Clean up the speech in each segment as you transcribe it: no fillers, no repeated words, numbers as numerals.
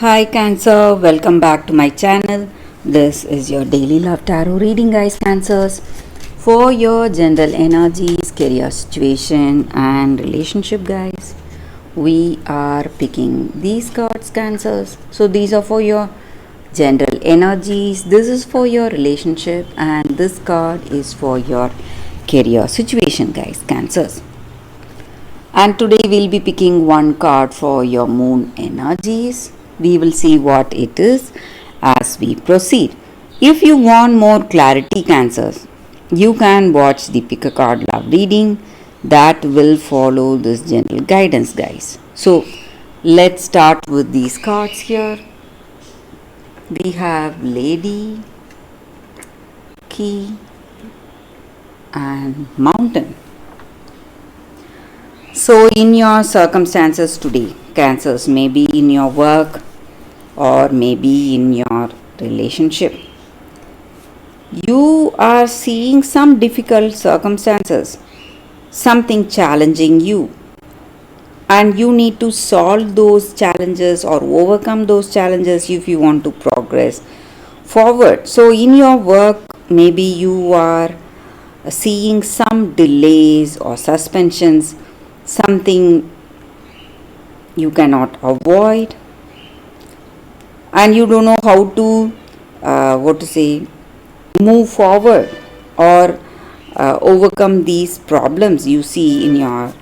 Hi Cancer, welcome back to my channel. This is your daily love tarot reading, guys. Cancers, for your general energies, career situation and relationship, guys. We are picking these cards, Cancers. So these are for your general energies, this is for your relationship, and this card is for your career situation, guys. Cancers. And today we'll be picking one card for your moon energies. We will see what it is as we proceed. If you want more clarity, Cancers, you can watch the pick a card love reading that will follow this general guidance, guys. So let's start with these cards here. We have Lady, Key and Mountain. So in your circumstances today, Cancers, maybe in your work or maybe in your relationship, you are seeing some difficult circumstances, something challenging you, and you need to solve those challenges or overcome those challenges if you want to progress forward. So in your work, maybe you are seeing some delays or suspensions, something you cannot avoid, and you don't know how to move forward or overcome these problems you see in your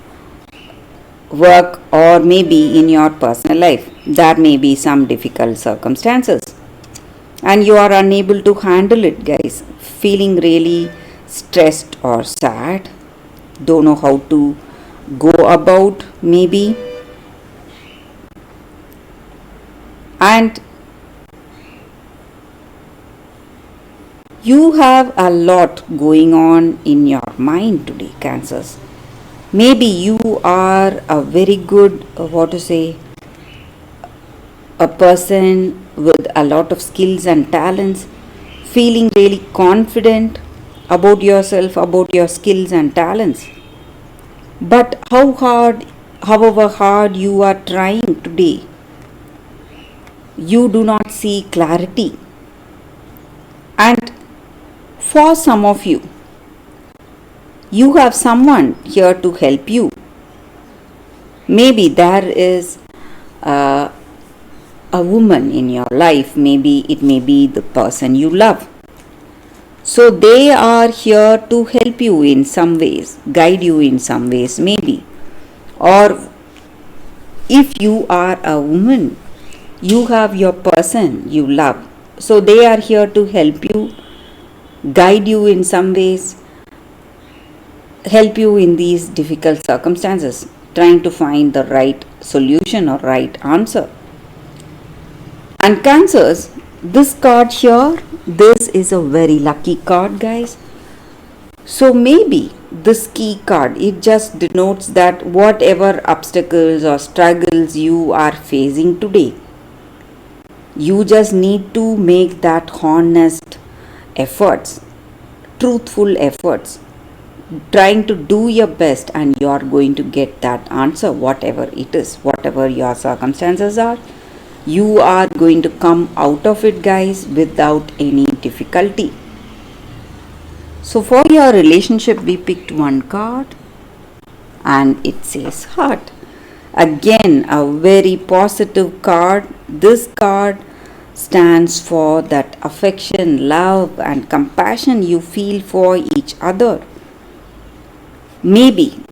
work or maybe in your personal life. There may be some difficult circumstances and you are unable to handle it, guys, feeling really stressed or sad, don't know how to go about maybe, and you have a lot going on in your mind today, Cancers. Maybe you are a very good a person with a lot of skills and talents, feeling really confident about yourself, about your skills and talents. But however hard you are trying today, you do not see clarity. And for some of you, you have someone here to help you. Maybe there is a woman in your life, maybe it may be the person you love. So they are here to help you in some ways, guide you in some ways maybe. Or if you are a woman, you have your person you love. So they are here to help you, guide you in some ways, help you in these difficult circumstances, trying to find the right solution or right answer. And Cancers, this card here, this is a very lucky card, guys. So maybe this key card, it just denotes that whatever obstacles or struggles you are facing today, you just need to make that honest efforts, truthful efforts, trying to do your best, and you are going to get that answer, whatever it is, whatever your circumstances are. You are going to come out of it, guys, without any difficulty. So for your relationship, we picked one card and it says Heart. Again, a very positive card. This card stands for that affection, love and compassion you feel for each other. Maybe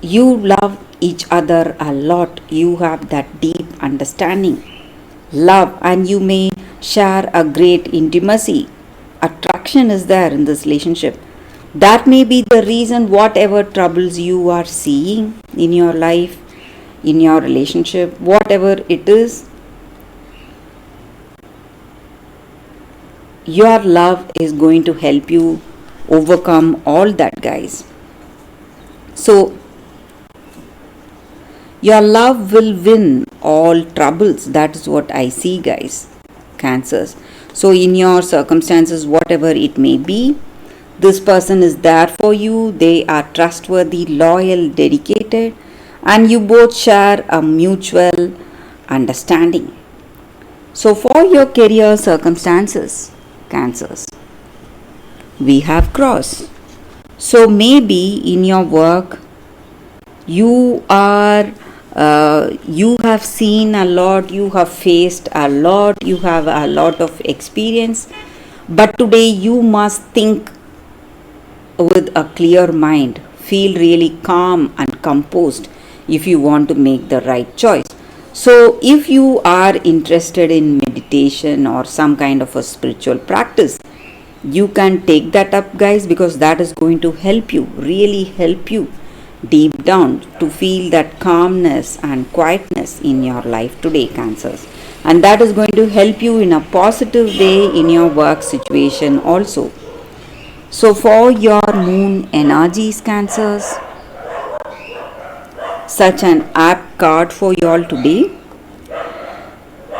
you love each other a lot, you have that deep understanding, love, and you may share a great intimacy. Attraction is there in this relationship. That may be the reason whatever troubles you are seeing in your life, in your relationship, whatever it is, your love is going to help you overcome all that, guys. So your love will win all troubles. That is what I see, guys. Cancers. So in your circumstances, whatever it may be, this person is there for you. They are trustworthy, loyal, dedicated, and you both share a mutual understanding. So, for your career circumstances, Cancers, we have Cross. So, maybe in your work, you you have seen a lot, you have faced a lot, you have a lot of experience, but today you must think with a clear mind, feel really calm and composed if you want to make the right choice. So, if you are interested in meditation or some kind of a spiritual practice, you can take that up, guys, because that is going to help you, really help you deep down to feel that calmness and quietness in your life today, Cancers. And that is going to help you in a positive way in your work situation also. So, for your moon energies, Cancers, such an apt card for you all today.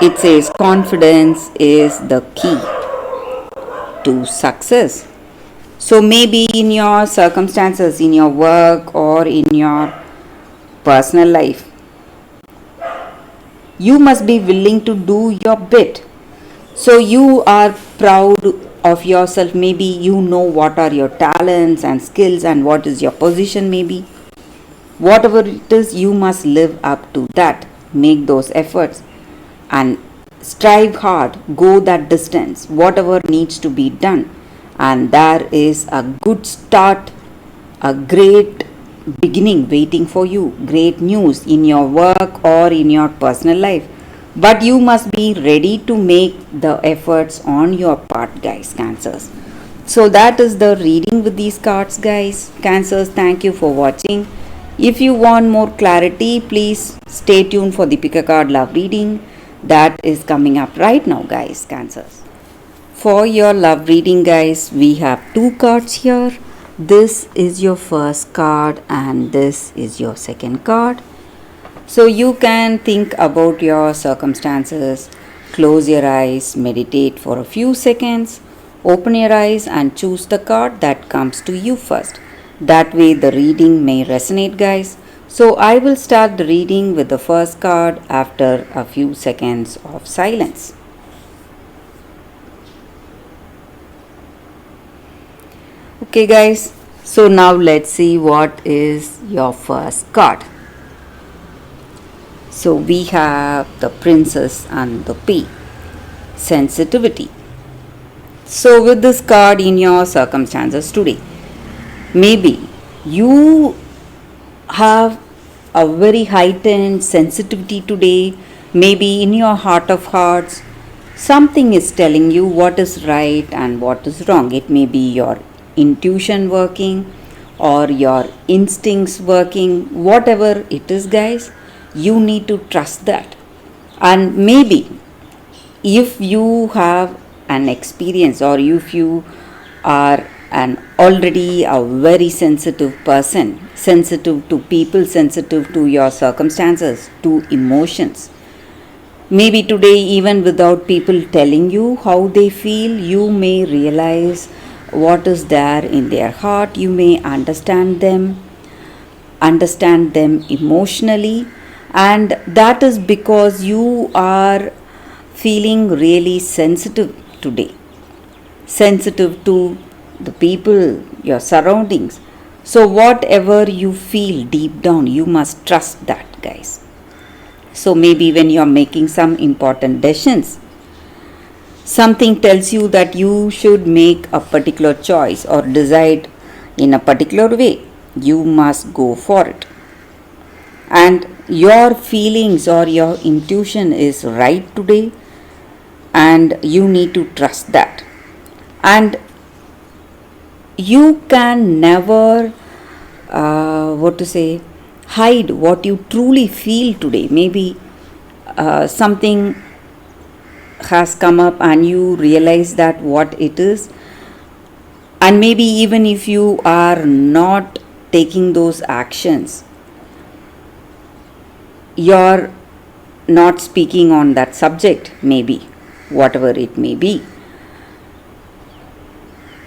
It says confidence is the key to success. So maybe in your circumstances, in your work or in your personal life, you must be willing to do your bit. So you are proud of yourself. Maybe you know what are your talents and skills and what is your position, maybe. Whatever it is, you must live up to that. Make those efforts and strive hard, go that distance, whatever needs to be done. And there is a good start, a great beginning waiting for you, great news in your work or in your personal life. But you must be ready to make the efforts on your part, guys, Cancers. So that is the reading with these cards, guys. Cancers, thank you for watching. If you want more clarity, please stay tuned for the pick a card love reading that is coming up right now, guys, Cancers. For your love reading, guys, we have two cards here. This is your first card and this is your second card. So you can think about your circumstances, close your eyes, meditate for a few seconds, open your eyes and choose the card that comes to you first. That way the reading may resonate, guys. So I will start the reading with the first card after a few seconds of silence. Okay, guys, so now let's see what is your first card. So we have the Princess and the P, sensitivity. So with this card in your circumstances today, maybe you have a very heightened sensitivity today. Maybe in your heart of hearts, something is telling you what is right and what is wrong. It may be your intuition working or your instincts working, whatever it is, guys, you need to trust that. And maybe if you have an experience or if you are an already a very sensitive person, sensitive to people, sensitive to your circumstances, to emotions, maybe today, even without people telling you how they feel, you may realize what is there in their heart. You may understand them emotionally, and that is because you are feeling really sensitive today, sensitive to the people, your surroundings. So whatever you feel deep down, you must trust that, guys. So maybe when you are making some important decisions, something tells you that you should make a particular choice or decide in a particular way. You must go for it. And your feelings or your intuition is right today, and you need to trust that. And you can never hide what you truly feel today. Maybe something has come up and you realize that what it is, and maybe even if you are not taking those actions, you're not speaking on that subject, maybe whatever it may be,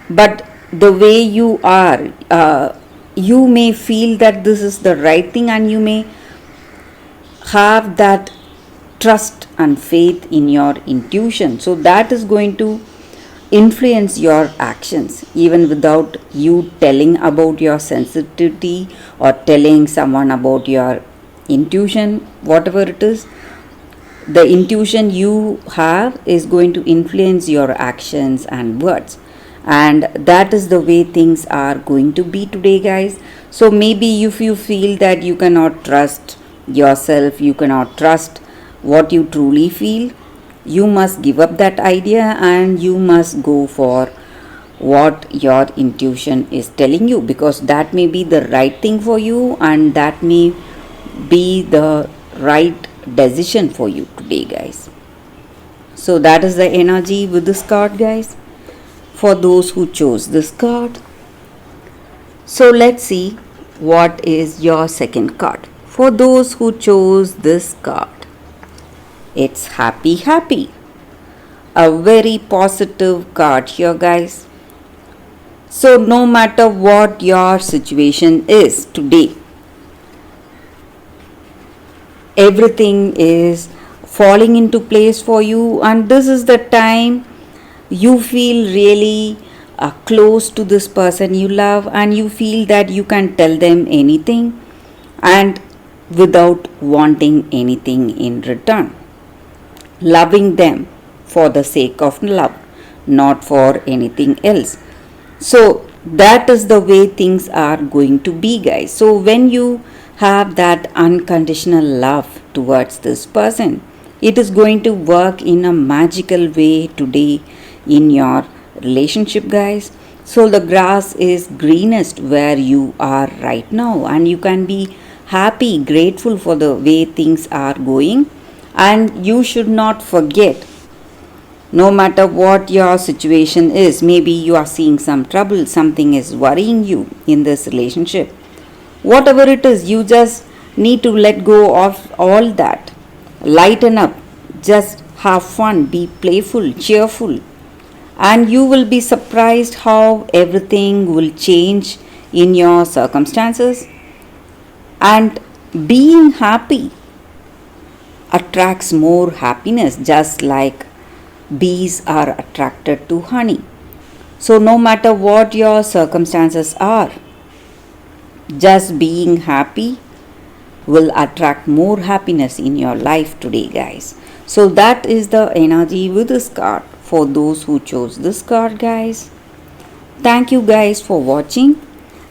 but the way you are, you may feel that this is the right thing, and you may have that trust and faith in your intuition. So that is going to influence your actions even without you telling about your sensitivity or telling someone about your intuition, whatever it is. The intuition you have is going to influence your actions and words, and that is the way things are going to be today, guys. So maybe if you feel that you cannot trust yourself, you cannot trust what you truly feel, you must give up that idea and you must go for what your intuition is telling you, because that may be the right thing for you and that may be the right decision for you today, guys. So that is the energy with this card, guys, for those who chose this card. So let's see what is your second card. For those who chose this card, it's happy, happy. A very positive card here, guys. So no matter what your situation is today, everything is falling into place for you, and this is the time you feel really close to this person you love, and you feel that you can tell them anything and without wanting anything in return, loving them for the sake of love, not for anything else. So that is the way things are going to be, guys. So when you have that unconditional love towards this person, it is going to work in a magical way today in your relationship, guys. So the grass is greenest where you are right now, and you can be happy, grateful for the way things are going. And you should not forget, no matter what your situation is, maybe you are seeing some trouble, something is worrying you in this relationship, whatever it is, you just need to let go of all that. Lighten up, just have fun, be playful, cheerful, and you will be surprised how everything will change in your circumstances. And being happy attracts more happiness, just like bees are attracted to honey. So no matter what your circumstances are, just being happy will attract more happiness in your life today, guys. So that is the energy with this card for those who chose this card, guys. Thank you guys for watching.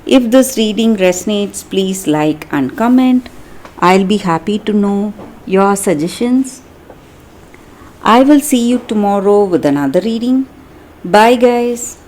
If this reading resonates, please like and comment. I'll be happy to know your suggestions. I will see you tomorrow with another reading. Bye, guys.